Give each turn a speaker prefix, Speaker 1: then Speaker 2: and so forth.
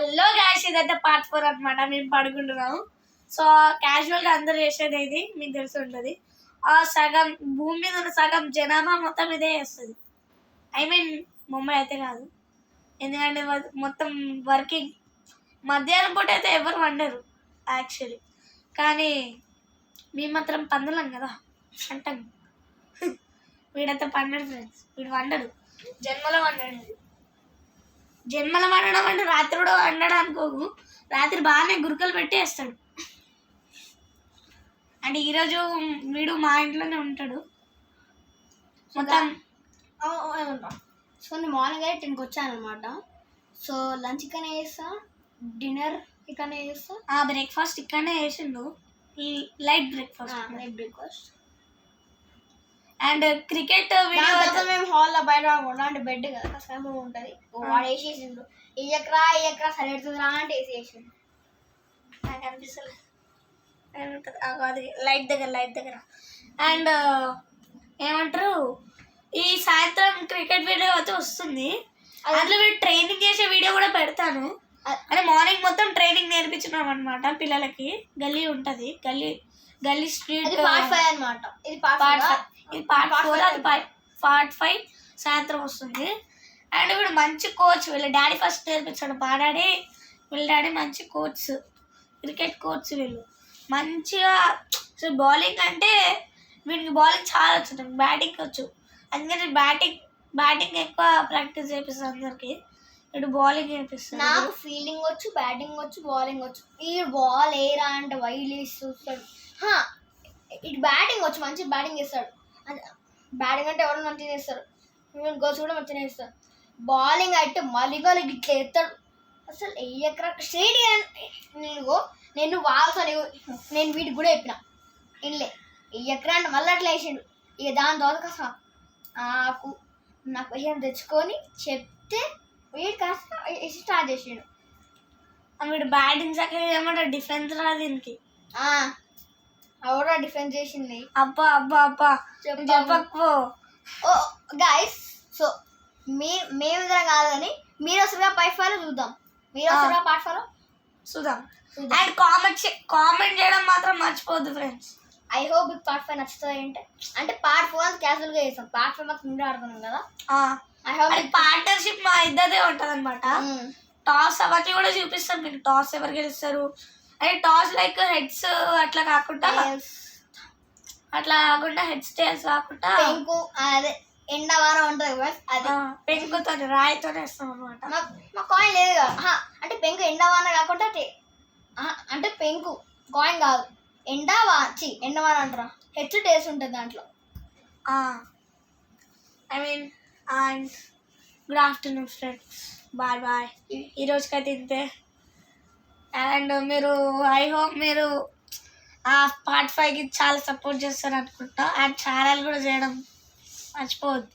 Speaker 1: Hello guys, ఇదైతే part 4 అనమాట. మేము పడుకుంటున్నాము. సో క్యాజువల్గా అందరూ చేసేది ఇది మీకు తెలిసి ఉంటుంది. ఆ సగం భూమి మీద ఉన్న సగం జనాభా మొత్తం ఇదే చేస్తుంది. ఐ మీన్ ముంబై అయితే కాదు, ఎందుకంటే మొత్తం వర్కింగ్. మధ్యాహ్నం పూట అయితే ఎవరు వండరు యాక్చువల్లీ, కానీ మేము మాత్రం పందులం కదా అంటాం. వీడైతే పండడు ఫ్రెండ్స్, వీడు వండడు, జన్మలో వండడు. జన్మల వండడం అంటే రాత్రి కూడా వండడం అనుకోకు, రాత్రి బాగానే గురుకలు పెట్టి వేస్తాడు. అంటే ఈరోజు వీడు మా ఇంట్లోనే ఉంటాడు మొత్తం.
Speaker 2: సో నేను మార్నింగ్ అయితే 10కి వచ్చాను అనమాట. సో లంచ్ ఇక్కడనే చేస్తా, డిన్నర్ ఇక్కడనే చేస్తా,
Speaker 1: బ్రేక్ఫాస్ట్ ఇక్కడనే చేసిండు, light breakfast. And cricket video
Speaker 2: మేము హాల్లో బయట అంటే బెడ్ కదా కష్టం ఉంటుంది, వాడు వేసేసిండు. ఎక్కరా సరే ఎడుతుందిరా అంటే వేసేసిండు.
Speaker 1: నాకు అనిపిస్తలేదు, అది లైట్ దగ్గర. అండ్ ఏమంటారు, ఈ సాయంత్రం క్రికెట్ వీడియో అయితే వస్తుంది. అందులో వీడు ట్రైనింగ్ చేసే వీడియో కూడా పెడతాను. అంటే మార్నింగ్ మొత్తం ట్రైనింగ్ నేర్పించున్నాం అనమాట పిల్లలకి. గల్లీ ఉంటుంది, గల్లీ స్ట్రీట్
Speaker 2: పార్ట్ 5 అనమాట. ఇది పార్ట్
Speaker 1: 4, అది పార్ట్ 5 సాయంత్రం వస్తుంది. అండ్ వీడు మంచి కోచ్, వీళ్ళ డాడీ ఫస్ట్ నేర్పించాడు. మా డాడీ వీళ్ళ డాడీ మంచి కోచ్, క్రికెట్ కోచ్. వీళ్ళు మంచిగా సో బౌలింగ్ అంటే వీడికి బౌలింగ్ చాలా వచ్చు, బ్యాటింగ్ వచ్చు. అందుకని బ్యాటింగ్ ఎక్కువ ప్రాక్టీస్ చేపిస్తాను అందరికి. ఇటు బౌలింగ్ చేపిస్తాను.
Speaker 2: నాకు ఫీల్డింగ్ వచ్చు, బ్యాటింగ్ వచ్చు, బౌలింగ్ వచ్చు. ఈ బాల్ ఏరా అంటే వైల్ చూస్తాడు. ఇటు బ్యాటింగ్ వచ్చు, మంచి బ్యాటింగ్ చేస్తాడు. బ్యాటింగ్ అంటే ఎవరు మంచిగా చేస్తారు, గోల్స్ కూడా మంచిగా చేస్తారు. బౌలింగ్ అయితే మలిగోలు ఇట్లా ఎత్తాడు. అసలు ఎక్కడ స్ట్రైట్ నేను వాల్సాను. నేను వీటికి కూడా చెప్పిన ఇన్లే ఎక్కడ అంటే మళ్ళీ అట్లా వేసిండు. ఇక దాని తర్వాత కాస్త నాకు విషయం తెచ్చుకొని చెప్తే వీడు కాస్త స్టార్ట్ చేసిండు.
Speaker 1: వీడు బ్యాటింగ్ చక్కగా ఏమంటారు, డిఫెన్స్ రా దీనికి.
Speaker 2: కూడా డిఫెన్స్ చేసింది.
Speaker 1: అబ్బా చెప్పకపో.
Speaker 2: ఓ గైస్, సో మేము విధంగా కాదు కానీ మీరు వస్తుగా పార్ట్ 5 చూద్దాం. మీరు వస్తుగా పార్ట్ 5
Speaker 1: చూద్దాం. అండ్ కామెంట్ చేయడం మాత్రం మర్చిపోద్దు ఫ్రెండ్స్.
Speaker 2: ఐ హోప్ మీకు పార్ట్ 5 నచ్చుతుంది. అంటే పార్ట్ 4 క్యాజువల్గా చేస్తాం, పార్ట్ 5 మాత్రం ముందే ఆడుతున్నాం కదా.
Speaker 1: ఐ హోప్ పార్ట్నర్షిప్ మా ఇద్దరిదే ఉంటుంది అనమాట. టాస్ అవన్నీ కూడా చూపిస్తాం మీకు, టాస్ ఎవరు గెలుస్తారు అంటే. టాస్ లైక్ హెడ్స్ అట్లా కాకుండా హెడ్స్ టైల్స్ కాకుండా
Speaker 2: పెంకు అదే ఎండవారం ఉంటుంది, అది
Speaker 1: పెంకుతో రాయితో వేస్తాం అనమాట.
Speaker 2: మా కాయిన్ లేదు కదా, అంటే పెంకు ఎండవాన కాకుండా అంటే పెంకు కాయిన్ కాదు, ఎండవాన అంటారా. హెడ్స్ టేస్ట్ ఉంటుంది దాంట్లో.
Speaker 1: I mean and good afternoon friends, bye. ఈ రోజుకైతే ఇంతే. అండ్ మీరు ఐ హోప్ మీరు పార్ట్ 5కి చాలా సపోర్ట్ చేస్తారు అనుకుంటా. అండ్ ఛానల్ కూడా చేయడం మర్చిపోవద్దు.